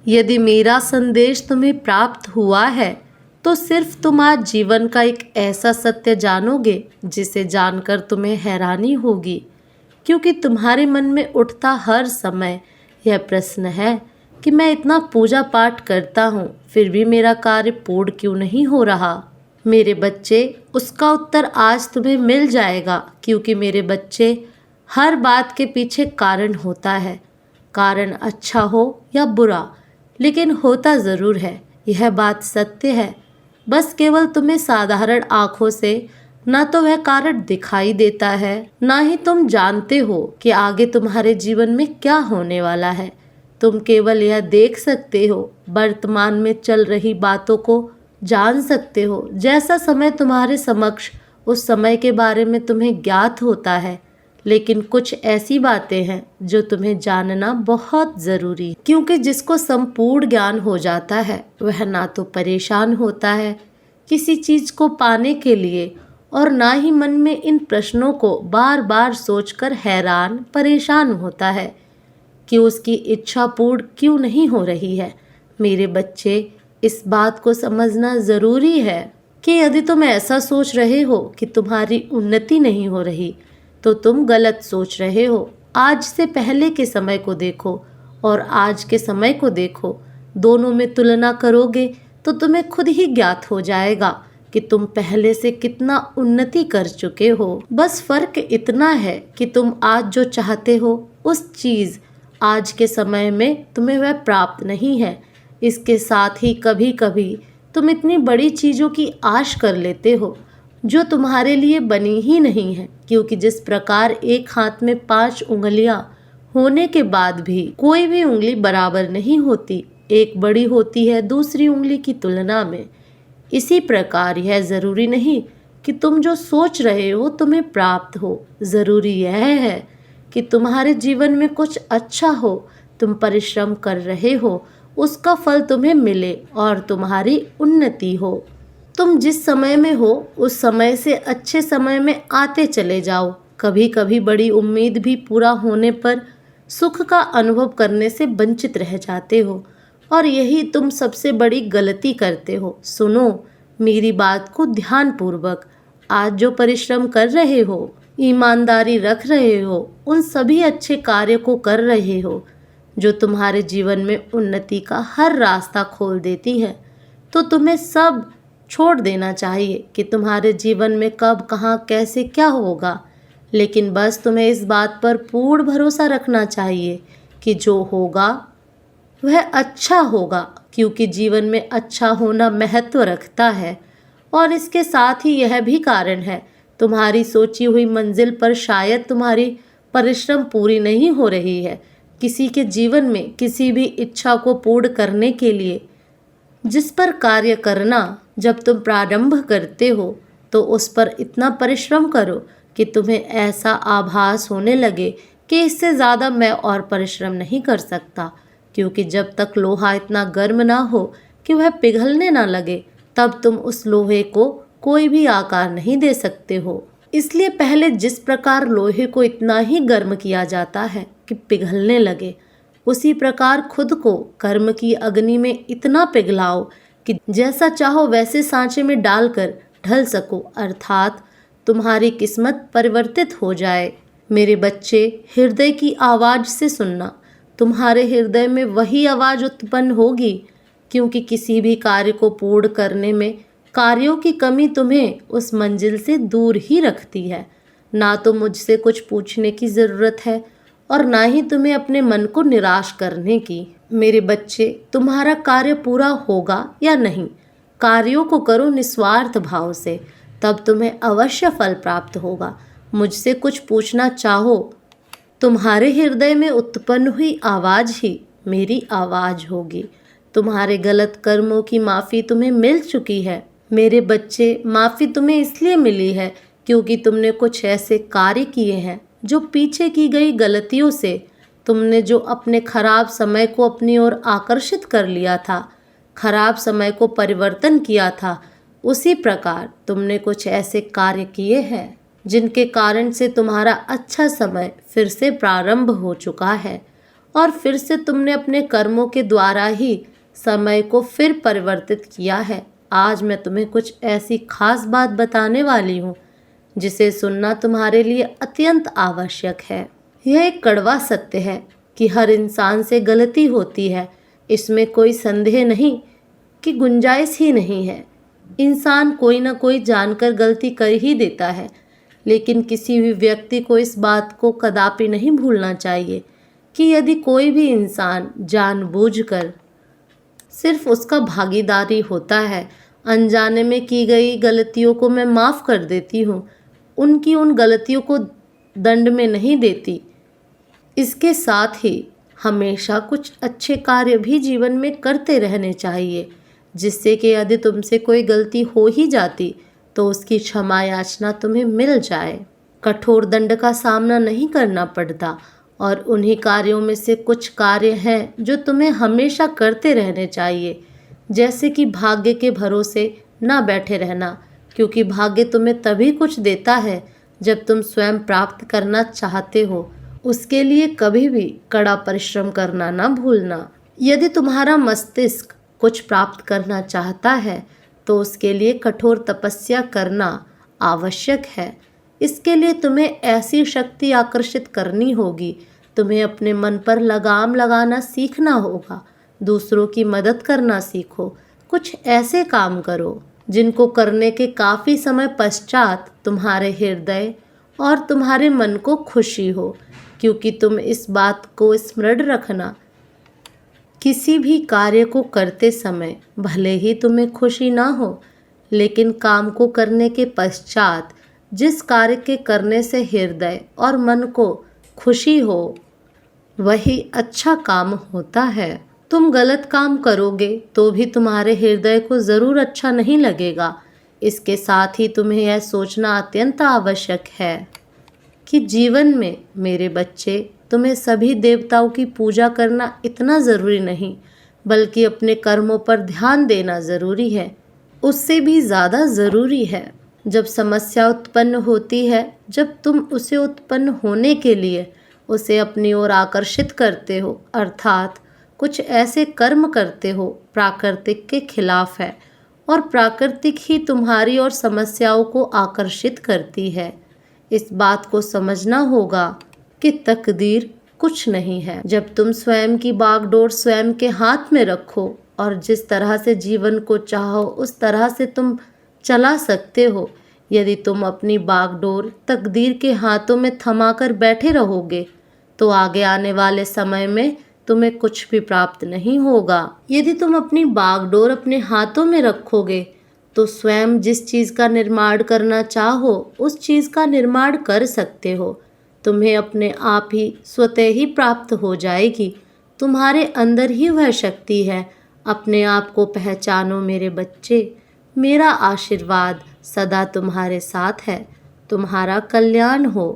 यदि मेरा संदेश तुम्हें प्राप्त हुआ है तो सिर्फ तुम आज जीवन का एक ऐसा सत्य जानोगे जिसे जानकर तुम्हें हैरानी होगी, क्योंकि तुम्हारे मन में उठता हर समय यह प्रश्न है कि मैं इतना पूजा पाठ करता हूँ फिर भी मेरा कार्य पूर्ण क्यों नहीं हो रहा। मेरे बच्चे, उसका उत्तर आज तुम्हें मिल जाएगा, क्योंकि मेरे बच्चे, हर बात के पीछे कारण होता है। कारण अच्छा हो या बुरा, लेकिन होता ज़रूर है। यह बात सत्य है। बस केवल तुम्हें साधारण आँखों से ना तो वह कारण दिखाई देता है, ना ही तुम जानते हो कि आगे तुम्हारे जीवन में क्या होने वाला है। तुम केवल यह देख सकते हो, वर्तमान में चल रही बातों को जान सकते हो। जैसा समय तुम्हारे समक्ष, उस समय के बारे में तुम्हें ज्ञात होता है। लेकिन कुछ ऐसी बातें हैं जो तुम्हें जानना बहुत ज़रूरी है, क्योंकि जिसको संपूर्ण ज्ञान हो जाता है वह ना तो परेशान होता है किसी चीज़ को पाने के लिए, और ना ही मन में इन प्रश्नों को बार बार सोचकर हैरान परेशान होता है कि उसकी इच्छा पूर्ण क्यों नहीं हो रही है। मेरे बच्चे, इस बात को समझना ज़रूरी है कि यदि तुम ऐसा सोच रहे हो कि तुम्हारी उन्नति नहीं हो रही तो तुम गलत सोच रहे हो। आज से पहले के समय को देखो और आज के समय को देखो, दोनों में तुलना करोगे तो तुम्हें खुद ही ज्ञात हो जाएगा कि तुम पहले से कितना उन्नति कर चुके हो। बस फर्क इतना है कि तुम आज जो चाहते हो उस चीज़ आज के समय में तुम्हें वह प्राप्त नहीं है। इसके साथ ही कभी कभी तुम इतनी बड़ी चीज़ों की आश कर लेते हो जो तुम्हारे लिए बनी ही नहीं है, क्योंकि जिस प्रकार एक हाथ में 5 उंगलियां होने के बाद भी कोई भी उंगली बराबर नहीं होती, एक बड़ी होती है दूसरी उंगली की तुलना में, इसी प्रकार यह ज़रूरी नहीं कि तुम जो सोच रहे हो तुम्हें प्राप्त हो। ज़रूरी यह है कि तुम्हारे जीवन में कुछ अच्छा हो, तुम परिश्रम कर रहे हो, उसका फल तुम्हें मिले और तुम्हारी उन्नति हो। तुम जिस समय में हो उस समय से अच्छे समय में आते चले जाओ। कभी कभी बड़ी उम्मीद भी पूरा होने पर सुख का अनुभव करने से वंचित रह जाते हो, और यही तुम सबसे बड़ी गलती करते हो। सुनो मेरी बात को ध्यानपूर्वक। आज जो परिश्रम कर रहे हो, ईमानदारी रख रहे हो, उन सभी अच्छे कार्य को कर रहे हो जो तुम्हारे जीवन में उन्नति का हर रास्ता खोल देती है, तो तुम्हें सब छोड़ देना चाहिए कि तुम्हारे जीवन में कब, कहाँ, कैसे, क्या होगा। लेकिन बस तुम्हें इस बात पर पूर्ण भरोसा रखना चाहिए कि जो होगा वह अच्छा होगा, क्योंकि जीवन में अच्छा होना महत्व रखता है। और इसके साथ ही यह भी कारण है, तुम्हारी सोची हुई मंजिल पर शायद तुम्हारी परिश्रम पूरी नहीं हो रही है। किसी के जीवन में किसी भी इच्छा को पूर्ण करने के लिए जिस पर कार्य करना, जब तुम प्रारंभ करते हो तो उस पर इतना परिश्रम करो कि तुम्हें ऐसा आभास होने लगे कि इससे ज़्यादा मैं और परिश्रम नहीं कर सकता, क्योंकि जब तक लोहा इतना गर्म ना हो कि वह पिघलने ना लगे तब तुम उस लोहे को कोई भी आकार नहीं दे सकते हो। इसलिए पहले जिस प्रकार लोहे को इतना ही गर्म किया जाता है कि पिघलने लगे, उसी प्रकार खुद को कर्म की अग्नि में इतना पिघलाओ कि जैसा चाहो वैसे सांचे में डालकर ढल सको, अर्थात तुम्हारी किस्मत परिवर्तित हो जाए। मेरे बच्चे, हृदय की आवाज़ से सुनना। तुम्हारे हृदय में वही आवाज़ उत्पन्न होगी, क्योंकि किसी भी कार्य को पूर्ण करने में कार्यों की कमी तुम्हें उस मंजिल से दूर ही रखती है। ना तो मुझसे कुछ पूछने की ज़रूरत है और ना ही तुम्हें अपने मन को निराश करने की। मेरे बच्चे, तुम्हारा कार्य पूरा होगा या नहीं, कार्यों को करो निस्वार्थ भाव से, तब तुम्हें अवश्य फल प्राप्त होगा। मुझसे कुछ पूछना चाहो, तुम्हारे हृदय में उत्पन्न हुई आवाज़ ही मेरी आवाज़ होगी। तुम्हारे गलत कर्मों की माफ़ी तुम्हें मिल चुकी है। मेरे बच्चे, माफ़ी तुम्हें इसलिए मिली है क्योंकि तुमने कुछ ऐसे कार्य किए हैं जो पीछे की गई गलतियों से तुमने जो अपने खराब समय को अपनी ओर आकर्षित कर लिया था, खराब समय को परिवर्तन किया था, उसी प्रकार तुमने कुछ ऐसे कार्य किए हैं जिनके कारण से तुम्हारा अच्छा समय फिर से प्रारंभ हो चुका है और फिर से तुमने अपने कर्मों के द्वारा ही समय को फिर परिवर्तित किया है। आज मैं तुम्हें कुछ ऐसी खास बात बताने वाली हूँ जिसे सुनना तुम्हारे लिए अत्यंत आवश्यक है। यह एक कड़वा सत्य है कि हर इंसान से गलती होती है, इसमें कोई संदेह नहीं कि गुंजाइश ही नहीं है। इंसान कोई ना कोई जानकर गलती कर ही देता है, लेकिन किसी भी व्यक्ति को इस बात को कदापि नहीं भूलना चाहिए कि यदि कोई भी इंसान जानबूझकर सिर्फ उसका भागीदारी होता है, अनजाने में की गई गलतियों को मैं माफ़ कर देती हूँ, उनकी उन गलतियों को दंड में नहीं देती। इसके साथ ही हमेशा कुछ अच्छे कार्य भी जीवन में करते रहने चाहिए, जिससे कि यदि तुमसे कोई गलती हो ही जाती तो उसकी क्षमा याचना तुम्हें मिल जाए। कठोर दंड का सामना नहीं करना पड़ता और उन्हीं कार्यों में से कुछ कार्य हैं जो तुम्हें हमेशा करते रहने चाहिए, जैसे कि भाग्य के भरोसे ना बैठे रहना, क्योंकि भाग्य तुम्हें तभी कुछ देता है जब तुम स्वयं प्राप्त करना चाहते हो। उसके लिए कभी भी कड़ा परिश्रम करना ना भूलना। यदि तुम्हारा मस्तिष्क कुछ प्राप्त करना चाहता है तो उसके लिए कठोर तपस्या करना आवश्यक है। इसके लिए तुम्हें ऐसी शक्ति आकर्षित करनी होगी, तुम्हें अपने मन पर लगाम लगाना सीखना होगा, दूसरों की मदद करना सीखो, कुछ ऐसे काम करो जिनको करने के काफ़ी समय पश्चात तुम्हारे हृदय और तुम्हारे मन को खुशी हो, क्योंकि तुम इस बात को स्मरण रखना, किसी भी कार्य को करते समय भले ही तुम्हें खुशी ना हो, लेकिन काम को करने के पश्चात जिस कार्य के करने से हृदय और मन को खुशी हो वही अच्छा काम होता है। तुम गलत काम करोगे तो भी तुम्हारे हृदय को ज़रूर अच्छा नहीं लगेगा। इसके साथ ही तुम्हें यह सोचना अत्यंत आवश्यक है कि जीवन में मेरे बच्चे, तुम्हें सभी देवताओं की पूजा करना इतना ज़रूरी नहीं, बल्कि अपने कर्मों पर ध्यान देना ज़रूरी है। उससे भी ज़्यादा ज़रूरी है जब समस्या उत्पन्न होती है, जब तुम उसे उत्पन्न होने के लिए उसे अपनी ओर आकर्षित करते हो, अर्थात कुछ ऐसे कर्म करते हो प्राकृतिक के खिलाफ है, और प्राकृतिक ही तुम्हारी और समस्याओं को आकर्षित करती है। इस बात को समझना होगा कि तकदीर कुछ नहीं है। जब तुम स्वयं की बागडोर स्वयं के हाथ में रखो और जिस तरह से जीवन को चाहो उस तरह से तुम चला सकते हो। यदि तुम अपनी बागडोर तकदीर के हाथों में थमाकर बैठे रहोगे तो आगे आने वाले समय में तुम्हें कुछ भी प्राप्त नहीं होगा। यदि तुम अपनी बागडोर अपने हाथों में रखोगे तो स्वयं जिस चीज़ का निर्माण करना चाहो उस चीज़ का निर्माण कर सकते हो। तुम्हें अपने आप ही स्वतः ही प्राप्त हो जाएगी। तुम्हारे अंदर ही वह शक्ति है। अपने आप को पहचानो मेरे बच्चे। मेरा आशीर्वाद सदा तुम्हारे साथ है। तुम्हारा कल्याण हो।